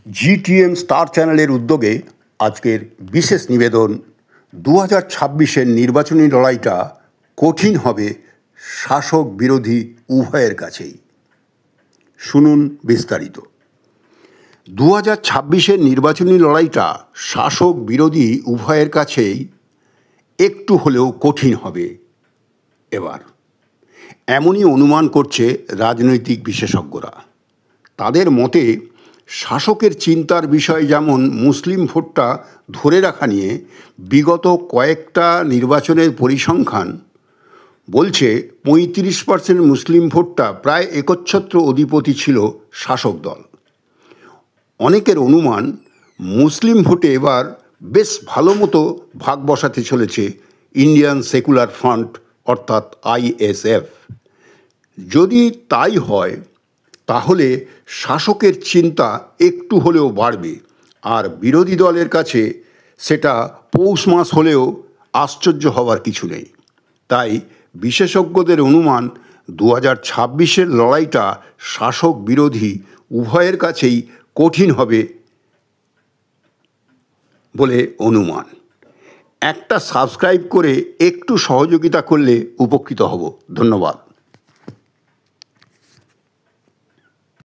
GTM star চ্যানেলের উদ্যোগে আজকের বিশেষ নিবেদন 2026-এর নির্বাচনী লড়াইটা কঠিন হবে শাসক বিরোধী উভয়ের কাছেই। শুনুন বিস্তারিত। 2026-এর নির্বাচনী লড়াইটা শাসক বিরোধী উভয়ের কাছেই একটু হলেও কঠিন হবে এবার, এমনই অনুমান করছে রাজনৈতিক বিশেষজ্ঞরা। তাদের মতে শাসকের চিন্তার বিষয় যেমন মুসলিম ভোটটা ধরে রাখা নিয়ে বিগত কয়েকটা নির্বাচনের পরিসংখ্যান বলছে 35% মুসলিম ভোটটা প্রায় একচ্ছত্র অধিপতি ছিল শাসক দল। অনেকের অনুমান মুসলিম ভোটে এবার বেশ ভালো মতো ভাগ বসাতে চলেছে ইন্ডিয়ান সেকুলার ফ্রন্ট অর্থাৎ ISF। যদি তাই হয় তাহলে শাসকের চিন্তা একটু হলেও বাড়বে, আর বিরোধী দলের কাছে সেটা পৌষ মাস হলেও আশ্চর্য হওয়ার কিছু নেই। তাই বিশেষজ্ঞদের অনুমান 2026-এর লড়াইটা শাসক বিরোধী উভয়ের কাছেই কঠিন হবে বলে অনুমান। একটা সাবস্ক্রাইব করে একটু সহযোগিতা করলে উপকৃত হব। ধন্যবাদ।